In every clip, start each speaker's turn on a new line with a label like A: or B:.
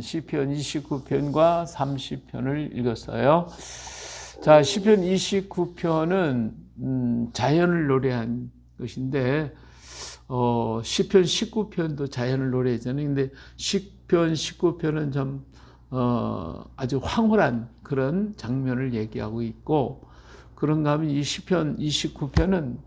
A: 시편 29편과 30편을 읽었어요. 자, 시편 29편은 자연을 노래한 것인데 시편 19편도 자연을 노래했잖아요. 근데 시편 19편은 좀 아주 황홀한 그런 장면을 얘기하고 있고, 그런가 하면 이 시편 29편은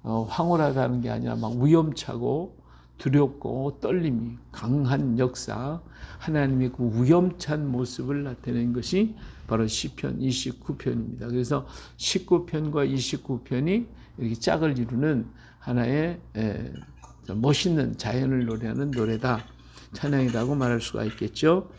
A: 황홀하다는 게 아니라 막 위험차고 두렵고 떨림이 강한 역사, 하나님의 그 위험찬 모습을 나타낸 것이 바로 시편 29편입니다. 그래서 19편과 29편이 이렇게 짝을 이루는 하나의 멋있는 자연을 노래하는 노래다, 찬양이라고 말할 수가 있겠죠.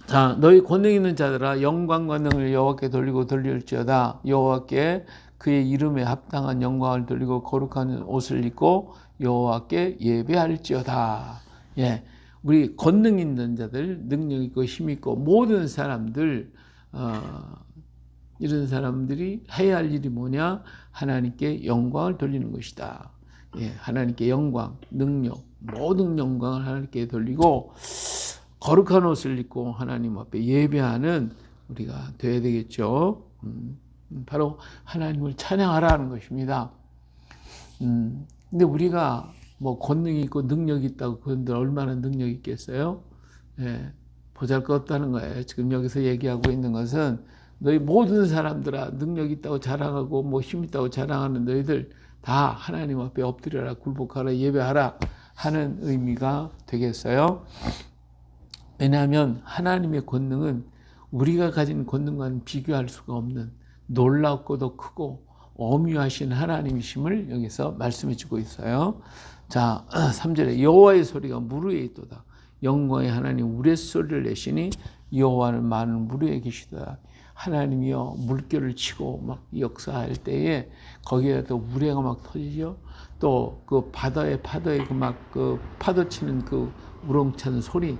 A: 자, 너희 권능 있는 자들아, 영광과 능을 여호와께 돌리고 돌릴지어다. 여호와께 그의 이름에 합당한 영광을 돌리고 거룩한 옷을 입고 여호와께 예배할지어다. 예, 우리 권능 있는 자들, 능력 있고 힘 있고 모든 사람들, 이런 사람들이 해야 할 일이 뭐냐? 하나님께 영광을 돌리는 것이다. 예, 하나님께 영광, 능력, 모든 영광을 하나님께 돌리고 거룩한 옷을 입고 하나님 앞에 예배하는 우리가 되어야 되겠죠. 바로 하나님을 찬양하라는 것입니다. 근데 우리가 뭐 권능이 있고 능력이 있다고 그런데 얼마나 능력이 있겠어요? 예, 보잘것없다는 거예요. 지금 여기서 얘기하고 있는 것은 너희 모든 사람들아, 능력 있다고 자랑하고 뭐 힘 있다고 자랑하는 너희들 다 하나님 앞에 엎드려라, 굴복하라, 예배하라 하는 의미가 되겠어요. 왜냐하면 하나님의 권능은 우리가 가진 권능과는 비교할 수가 없는 놀랍고도 크고 어미하신 하나님이심을 여기서 말씀해 주고 있어요. 자, 3절에 여호와의 소리가 물 위에 있도다. 영광의 하나님 우레소리를 내시니 여호와는 많은 물 위에 계시도다. 하나님이여 물결을 치고 막 역사할 때에 거기에 또 우레가 막 터지죠. 또 그 바다에 그 파도 치는 그 우렁찬 소리,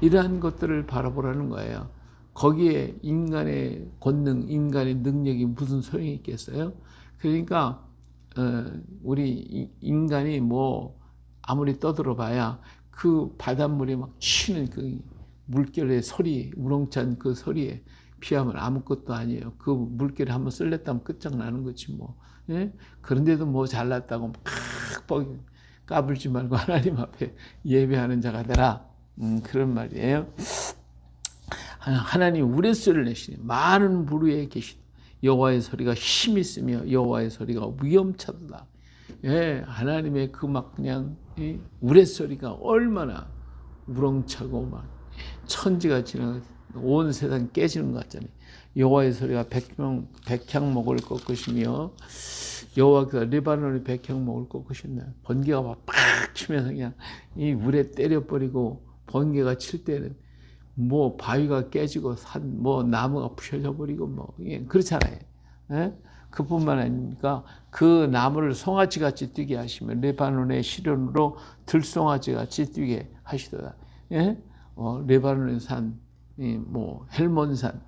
A: 이러한 것들을 바라보라는 거예요. 거기에 인간의 권능, 인간의 능력이 무슨 소용이 있겠어요? 그러니까 우리 인간이 뭐 아무리 떠들어봐야 그 바닷물에 막 치는 그 물결의 소리, 우렁찬 그 소리에 비하면 아무것도 아니에요. 그 물결에 한번 쓸렸다면 끝장나는 거지 뭐. 예? 그런데도 뭐 잘났다고 막 까불지 말고 하나님 앞에 예배하는 자가 되라. 그런 말이에요. 하나님 우레소리를 내시니 많은 물 위에 계시다. 여호와의 소리가 힘 있으며 여호와의 소리가 위험차다. 예, 하나님의 그 막 그냥 우레소리가 얼마나 우렁차고 막 천지가 지나가 온 세상 깨지는 것 같잖아요. 여호와의 소리가 백향목을 꺾으시며 여호와께서 레바논의 백향목을 꺾으셨네. 번개가 막 팍 치면서 그냥 이 물에 때려버리고, 번개가 칠 때는 뭐 바위가 깨지고 산 뭐 나무가 부셔져 버리고 뭐 그렇잖아요. 예? 그뿐만 아닙니까? 그 나무를 송아지 같이 뛰게 하시면 레바논의 시련으로 들송아지 같이 뛰게 하시더라. 예? 레바논의 산, 뭐 헬몬산,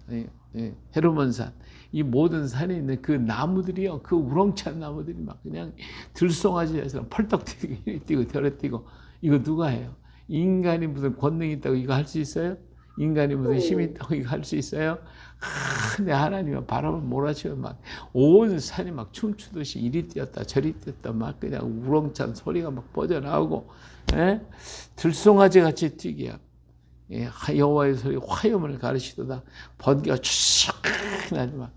A: 헤르몬산, 이 모든 산에 있는 그 나무들이요, 그 우렁찬 나무들이 막 그냥 들송아지에서 펄떡 뛰고 덜어 뛰고, 이거 누가 해요? 인간이 무슨 권능이 있다고 이거 할 수 있어요? 인간이 무슨 힘이 있다고 이거 할 수 있어요? 근데 하나님은 바람을 몰아치고 막 온 산이 막 춤추듯이 이리 뛰었다 저리 뛰었다 막 그냥 우렁찬 소리가 막 뻗어나오고, 들송아지 같이 뛰게 하고, 여호와의 소리 화염을 가르치도다. 번개가 쫙 나지 막,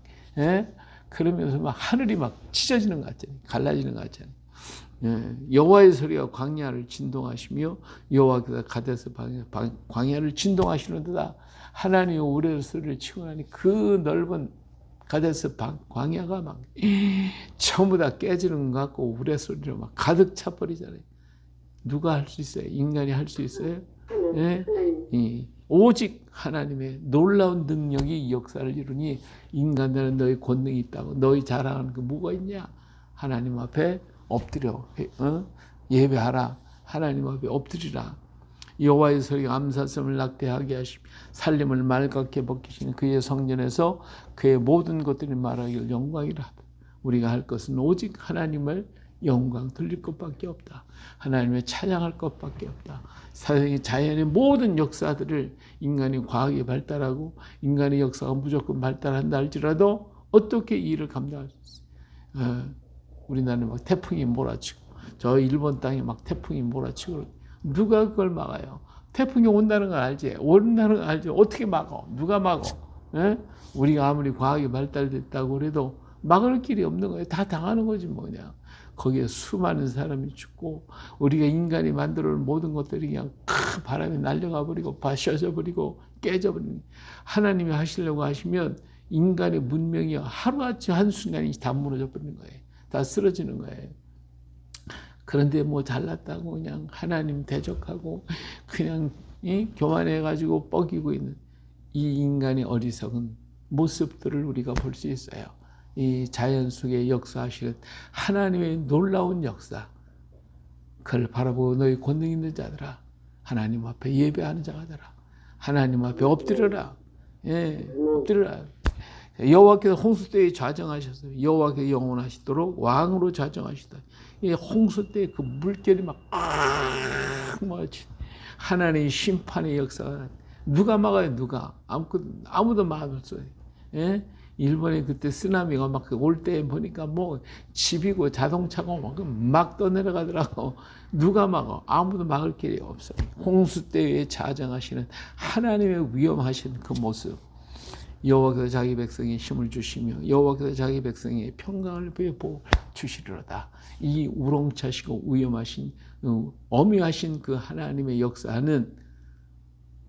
A: 그러면서 막 하늘이 막 찢어지는 것 같잖아요. 갈라지는 것 같잖아요. 여호와의 소리가 광야를 진동하시며 여호와께서 가데스 광야를 진동하시는도다. 하나님의 우레의 소리를 치고 나니 그 넓은 가데스 광야가 막 전부 다 깨지는 것 같고 우레 소리로 막 가득 차버리잖아요. 누가 할 수 있어요? 인간이 할 수 있어요? 오직 하나님의 놀라운 능력이 이 역사를 이루니 인간들은 너희 권능이 있다고 너희 자랑하는 그 뭐가 있냐? 하나님 앞에 엎드려 예배하라. 하나님 앞에 엎드리라. 여호와의 소리가 암사슴을 낙태하게 하시며 살림을 맑게 벗기시는 그의 성전에서 그의 모든 것들이 말하기를 영광이라. 우리가 할 것은 오직 하나님을 영광 돌릴 것밖에 없다. 하나님의 찬양할 것밖에 없다. 자연의 모든 역사들을 인간이 과학이 발달하고 인간의 역사가 무조건 발달한다 할지라도 어떻게 이 일을 감당할 수 있어요? 우리나라는 막 태풍이 몰아치고 저 일본 땅에 막 태풍이 몰아치고 누가 그걸 막아요? 태풍이 온다는 걸 알지? 온다는 걸 알지? 어떻게 막어? 누가 막어? 예? 우리가 아무리 과학이 발달됐다고 그래도 막을 길이 없는 거예요. 다 당하는 거지 뭐냐. 거기에 수많은 사람이 죽고 우리가 인간이 만들어 놓은 모든 것들이 그냥 큰 바람에 날려가 버리고 바셔져 버리고 깨져 버리는. 하나님이 하시려고 하시면 인간의 문명이 하루아침 한순간에 다 무너져 버리는 거예요. 다 쓰러지는 거예요. 그런데 뭐 잘났다고 그냥 하나님 대적하고 그냥 교만해가지고 뻐기고 있는 이 인간의 어리석은 모습들을 우리가 볼 수 있어요. 이 자연 속에 역사하시는 하나님의 놀라운 역사, 그걸 바라보고 너희 권능 있는 자들아, 하나님 앞에 예배하는 자들아, 하나님 앞에 엎드려라. 예, 엎드려라. 여호와께서 홍수 때에 좌정하셨어요. 여호와께서 영원하시도록 왕으로 좌정하시다. 이 홍수 때 그 물결이 막 하나님의 심판의 역사가 누가 막아요? 누가? 아무도 막을 수 없어요. 예? 일본에 그때 쓰나미가 막 올 때 보니까 뭐 집이고 자동차가 막 떠내려가더라고. 누가 막아? 아무도 막을 길이 없어요. 홍수 때에 좌정하시는 하나님의 위엄하신 그 모습. 여호와께서 자기 백성에 힘을 주시며 여호와께서 자기 백성에 평강을 베어 주시리로다. 이 우렁차시고 위엄하신 엄위하신 그 하나님의 역사는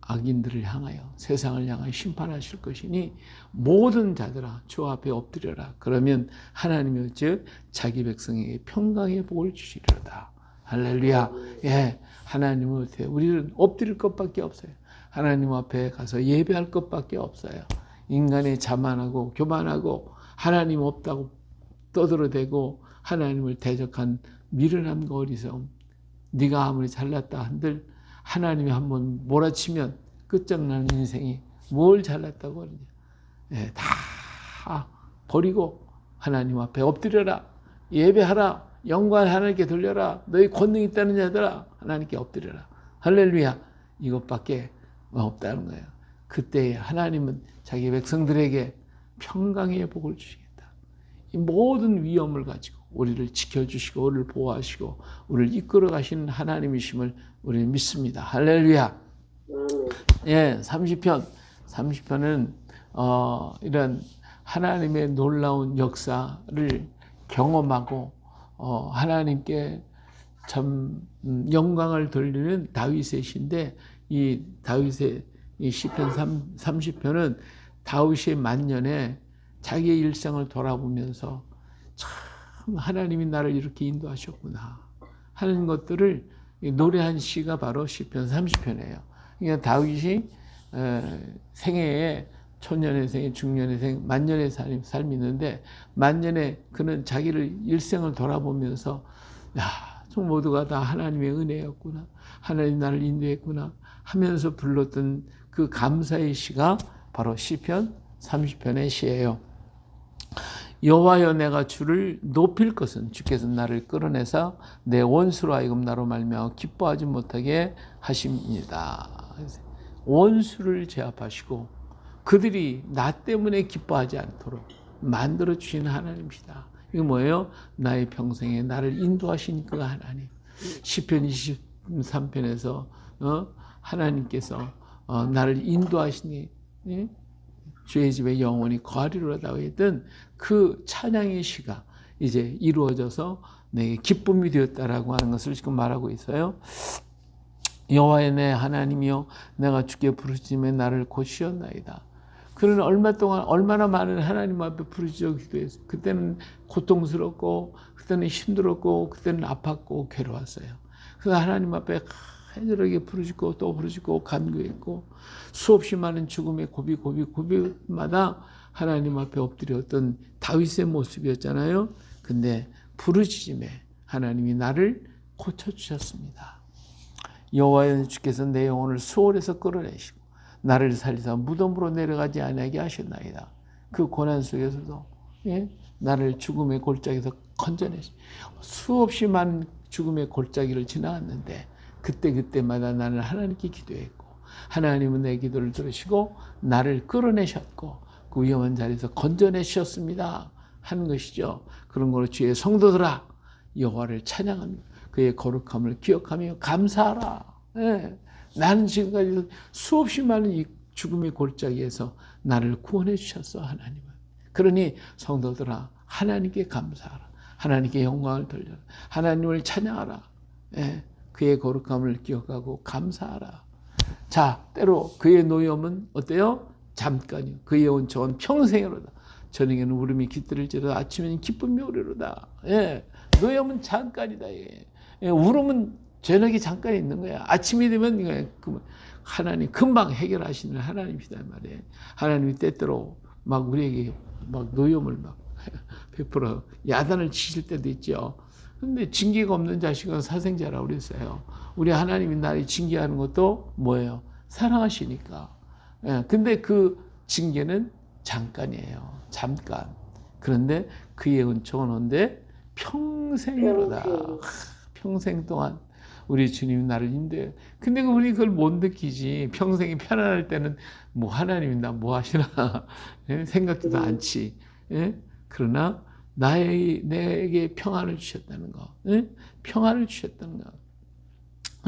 A: 악인들을 향하여 세상을 향하여 심판하실 것이니 모든 자들아 주 앞에 엎드려라. 그러면 하나님이 즉 자기 백성에게 평강의 복을 주시리로다. 할렐루야. 예, 하나님 앞에 우리는 엎드릴 것밖에 없어요. 하나님 앞에 가서 예배할 것밖에 없어요. 인간의 자만하고 교만하고 하나님 없다고 떠들어대고 하나님을 대적한 미련함과 어리석음. 네가 아무리 잘났다 한들 하나님이 한번 몰아치면 끝장나는 인생이 뭘 잘났다고 그러냐. 예, 다 버리고 하나님 앞에 엎드려라. 예배하라. 영광을 하나님께 돌려라. 너희 권능 있다는 자들아 하나님께 엎드려라. 할렐루야. 이것밖에 없다는 거예요. 그때 하나님은 자기 백성들에게 평강의 복을 주시겠다. 이 모든 위엄을 가지고 우리를 지켜주시고 우리를 보호하시고 우리를 이끌어 가시는 하나님이심을 우리는 믿습니다. 할렐루야. 예, 30편은 이런 하나님의 놀라운 역사를 경험하고 하나님께 참 영광을 돌리는 다윗의 시인데 이 다윗의 이 시편 30편은 다윗의 만년에 자기의 일생을 돌아보면서 참 하나님이 나를 이렇게 인도하셨구나 하는 것들을 노래한 시가 바로 시편 30편이에요. 그러니까 다윗이 생애에 초년의 생, 중년의 생, 만년의 삶이 있는데 만년에 그는 자기를 일생을 돌아보면서 야, 좀 모두가 다 하나님의 은혜였구나. 하나님 나를 인도했구나 하면서 불렀던 그 감사의 시가 바로 시편 30편의 시예요. 여호와여 내가 주를 높일 것은 주께서 나를 끌어내사 내 원수로 하여금 나로 말미암아 기뻐하지 못하게 하심이다. 원수를 제압하시고 그들이 나 때문에 기뻐하지 않도록 만들어 주신 하나님이시다. 이거 뭐예요? 나의 평생에 나를 인도하신 그 하나님. 시편 23편에서 하나님께서 나를 인도하시니 주의 집에 영원히 거하리로라고 했던 그 찬양의 시가 이제 이루어져서 내게 기쁨이 되었다라고 하는 것을 지금 말하고 있어요. 여호와의 내 하나님이여 내가 주께 부르짖음에 나를 고시었나이다. 그는 얼마나 많은 하나님 앞에 부르짖어 기도했어요. 그때는 고통스럽고 그때는 힘들었고 그때는 아팠고 괴로웠어요. 그래서 하나님 앞에 간절하게 부르짖고 또 부르짖고 간구했고 수없이 많은 죽음의 고비마다 하나님 앞에 엎드렸던 다윗의 모습이었잖아요. 근데 부르짖음에 하나님이 나를 고쳐주셨습니다. 여호와여 주께서 내 영혼을 수월에서 끌어내시고 나를 살리사 무덤으로 내려가지 아니하게 하셨나이다. 그 고난 속에서도 예? 나를 죽음의 골짜기에서 건져내시. 수없이 많은 죽음의 골짜기를 지나왔는데 그때마다 나는 하나님께 기도했고 하나님은 내 기도를 들으시고 나를 끌어내셨고 그 위험한 자리에서 건져내셨습니다 하는 것이죠. 그런 걸로 주의 성도들아 여호와를 찬양합니다. 그의 거룩함을 기억하며 감사하라. 예. 나는 지금까지 수없이 많은 이 죽음의 골짜기에서 나를 구원해 주셨어 하나님은. 그러니 성도들아 하나님께 감사하라. 하나님께 영광을 돌려라. 하나님을 찬양하라. 예. 그의 거룩함을 기억하고 감사하라. 자, 때로 그의 노염은 어때요? 잠깐이요. 그의 온청은 평생이로다. 저녁에는 울음이 깃들을지로다. 아침에는 기쁨이 오리로다. 예. 노염은 잠깐이다. 예. 예. 울음은 저녁에 잠깐 있는 거야. 아침이 되면 하나님 금방 해결하시는 하나님이다 말이에요. 하나님이 때때로 막 우리에게 막 노염을 막 베풀어 야단을 치실 때도 있죠. 근데 징계가 없는 자식은 사생자라고 그랬어요. 우리 하나님이 나를 징계하는 것도 뭐예요? 사랑하시니까. 예, 근데 그 징계는 잠깐이에요. 잠깐. 그런데 그의 은총은 언제? 평생이로다. 평생 동안 우리 주님이 나를 인도해요. 근데 우리 그걸 못 느끼지. 평생이 편안할 때는 뭐 하나님이 나 뭐 하시나 예? 생각지도 않지. 예? 그러나 내게 평안을 주셨다는 거. 예? 평안을 주셨다는 거.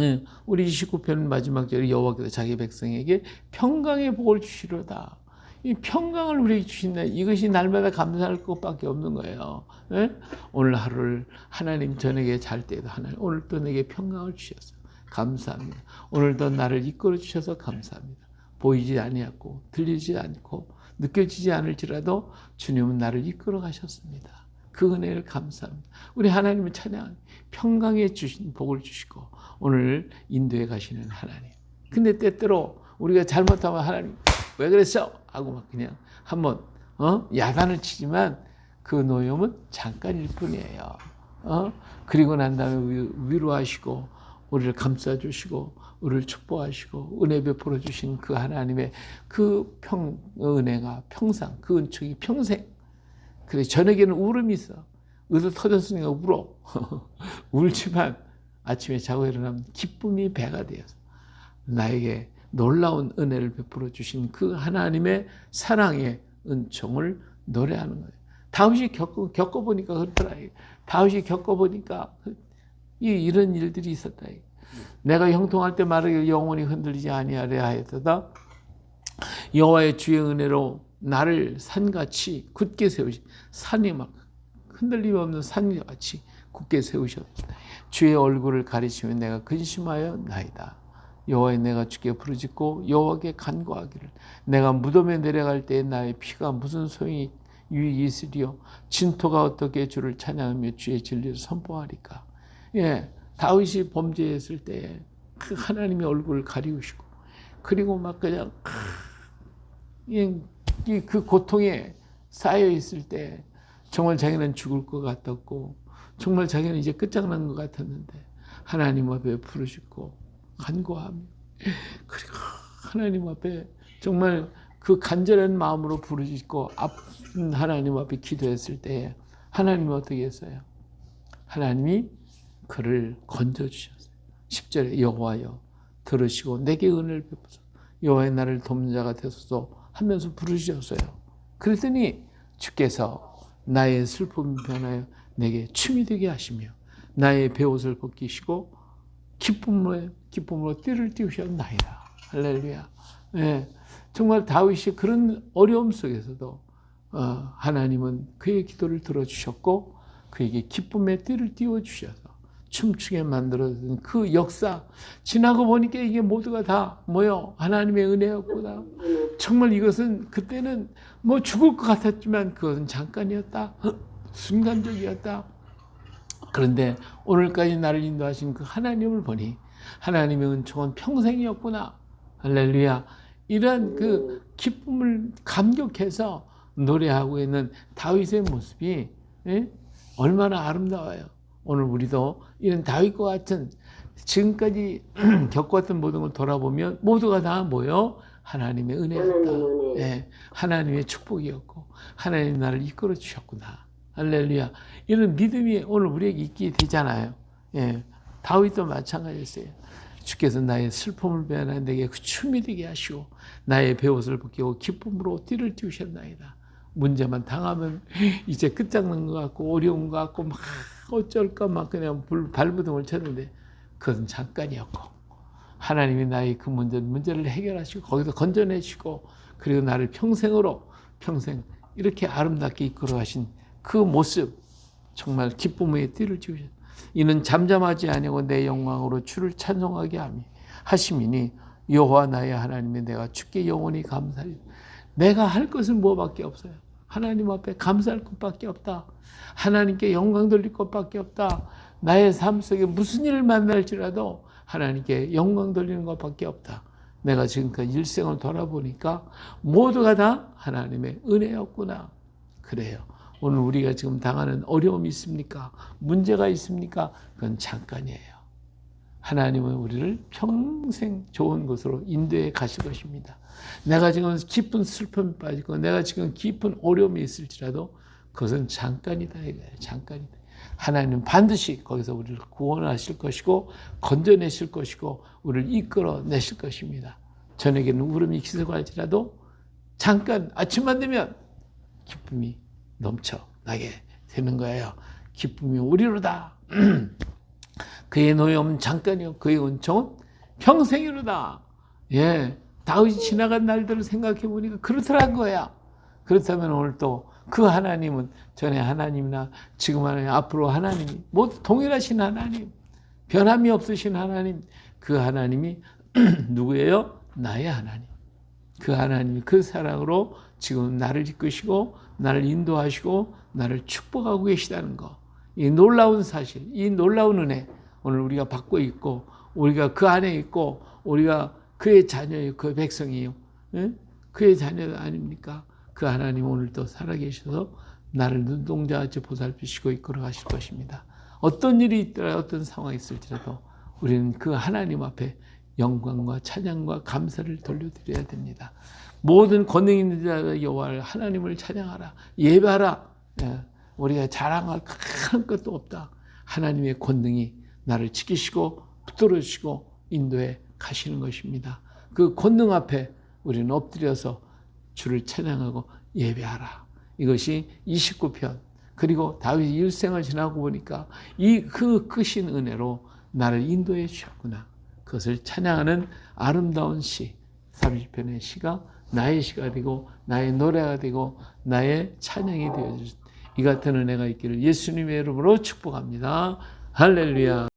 A: 예, 우리 29편 마지막 절에 여호와께서 자기 백성에게 평강의 복을 주시로다. 이 평강을 우리에게 주신다. 이것이 날마다 감사할 것밖에 없는 거예요. 예? 오늘 하루를 하나님 저녁에 잘 때도 하나님 오늘 또 내게 평강을 주셔서 감사합니다. 오늘도 나를 이끌어 주셔서 감사합니다. 보이지 아니하고 들리지 않고 느껴지지 않을지라도 주님은 나를 이끌어 가셨습니다. 그 은혜를 감사합니다. 우리 하나님을 찬양, 평강에 주신 복을 주시고 오늘 인도에 가시는 하나님. 근데 때때로 우리가 잘못하면 하나님 왜 그랬어? 하고 막 그냥 한번 야단을 치지만 그 노염은 잠깐일 뿐이에요. 그리고 난 다음에 위로하시고 우리를 감싸주시고 우리를 축복하시고 은혜 베풀어 주신 그 하나님의 그 은혜가 평상, 그 은총이 평생. 그래 저녁에는 울음이 있어. 의도 터졌으니까 울어. 울지만 아침에 자고 일어나면 기쁨이 배가 되어서 나에게 놀라운 은혜를 베풀어 주신 그 하나님의 사랑의 은총을 노래하는 거예요. 다윗이 겪어보니까 그렇더라. 다윗이 겪어보니까 이런 일들이 있었다. 내가 형통할 때 말하기를 영원히 흔들리지 아니하려 하였도다. 여호와의 주의 은혜로 나를 산같이 굳게 세우시. 산이 막 흔들림 없는 산같이 굳게 세우셨다. 주의 얼굴을 가리시며 내가 근심하여 나이다. 여호와의 내가 주께 부르짖고 여호와께 간구하기를 내가 무덤에 내려갈 때에 나의 피가 무슨 소용이 유익이 있으리요. 진토가 어떻게 주를 찬양하며 주의 진리를 선포하리까. 예, 다윗이 범죄했을 때 그 하나님의 얼굴을 가리우시고 그리고 막 그냥 그 고통에 쌓여 있을 때 정말 자기는 죽을 것 같았고 정말 자기는 이제 끝장난 것 같았는데 하나님 앞에 부르짖고 간구하며 그리고 하나님 앞에 정말 그 간절한 마음으로 부르짖고 하나님 앞에 기도했을 때 하나님이 어떻게 했어요? 하나님이 그를 건져주셨어요. 10절에 여호와여 들으시고 내게 은혜를 베푸소서 여호와의 나를 돕는 자가 되소서 하면서 부르셨어요. 그랬더니 주께서 나의 슬픔이 변하여 내게 춤이 되게 하시며 나의 베옷을 벗기시고 기쁨으로 띠를 띄우셨나이다. 할렐루야. 네, 정말 다윗이 그런 어려움 속에서도 하나님은 그의 기도를 들어주셨고 그에게 기쁨의 띠를 띄워주셔서 춤추게 만들어준 그 역사 지나고 보니까 이게 모두가 다 뭐요? 하나님의 은혜였구나. 정말 이것은 그때는 뭐 죽을 것 같았지만 그것은 잠깐이었다. 순간적이었다. 그런데 오늘까지 나를 인도하신 그 하나님을 보니 하나님의 은총은 평생이었구나. 할렐루야. 이런 그 기쁨을 감격해서 노래하고 있는 다윗의 모습이 얼마나 아름다워요. 오늘 우리도 이런 다윗과 같은 지금까지 겪어왔던 모든 걸 돌아보면 모두가 다 뭐요? 하나님의 은혜였다. 예, 하나님의 축복이었고 하나님 나를 이끌어 주셨구나. 할렐루야. 이런 믿음이 오늘 우리에게 있게 되잖아요. 예, 다윗도 마찬가지였어요. 주께서 나의 슬픔을 배하나 내게 춤이 되게 하시고 나의 베옷을 벗기고 기쁨으로 띠를 띄우셨나이다. 문제만 당하면 이제 끝장난 것 같고 어려운 것 같고 막 어쩔까 막 그냥 발버둥을 쳤는데 그것은 잠깐이었고 하나님이 나의 그 문제를 해결하시고 거기서 건져내시고 그리고 나를 평생 이렇게 아름답게 이끌어 가신 그 모습 정말 기쁨의 띠를 띄우셨다. 이는 잠잠하지 아니하고 내 영광으로 주를 찬송하게 하심이니 여호와 나의 하나님의 내가 주께 영원히 감사하리. 내가 할 것은 뭐밖에 없어요. 하나님 앞에 감사할 것밖에 없다. 하나님께 영광 돌릴 것밖에 없다. 나의 삶 속에 무슨 일을 만날지라도 하나님께 영광 돌리는 것밖에 없다. 내가 지금까지 일생을 돌아보니까 모두가 다 하나님의 은혜였구나. 그래요. 오늘 우리가 지금 당하는 어려움이 있습니까? 문제가 있습니까? 그건 잠깐이에요. 하나님은 우리를 평생 좋은 곳으로 인도해 가실 것입니다. 내가 지금 깊은 슬픔에 빠지고 내가 지금 깊은 어려움이 있을지라도 그것은 잠깐이다 이거예요. 잠깐이다. 하나님은 반드시 거기서 우리를 구원하실 것이고 건져내실 것이고 우리를 이끌어내실 것입니다. 저녁에는 울음이 기습할지라도 잠깐 아침만 되면 기쁨이 넘쳐나게 되는 거예요. 기쁨이 우리로다. 그의 노여움은 잠깐이요 그의 은총은 평생이로다. 예, 다윗이 지나간 날들을 생각해 보니까 그렇더란 거야. 그렇다면 오늘 또 그 하나님은 전에 하나님이나 지금 하나님 앞으로 하나님이 모두 동일하신 하나님, 변함이 없으신 하나님, 그 하나님이 누구예요? 나의 하나님. 그 하나님이 그 사랑으로 지금 나를 이끄시고 나를 인도하시고 나를 축복하고 계시다는 거. 이 놀라운 사실, 이 놀라운 은혜 오늘 우리가 받고 있고 우리가 그 안에 있고 우리가 그의 자녀예요. 그 백성이에요. 응? 그의 자녀 아닙니까? 그 하나님 오늘도 살아계셔서 나를 눈동자같이 보살피시고 이끌어 가실 것입니다. 어떤 일이 있더라 어떤 상황이 있을지라도 우리는 그 하나님 앞에 영광과 찬양과 감사를 돌려드려야 됩니다. 모든 권능 있는 자 여호와를 하나님을 찬양하라. 예배하라. 예, 우리가 자랑할 큰 것도 없다. 하나님의 권능이 나를 지키시고 붙들어주시고 인도해 가시는 것입니다. 그 권능 앞에 우리는 엎드려서 주를 찬양하고 예배하라. 이것이 29편 그리고 다윗이 일생을 지나고 보니까 그 크신 은혜로 나를 인도해 주셨구나. 그것을 찬양하는 아름다운 시 30편의 시가 나의 시가 되고 나의 노래가 되고 나의 찬양이 되어줄 이 같은 은혜가 있기를 예수님의 이름으로 축복합니다. 할렐루야.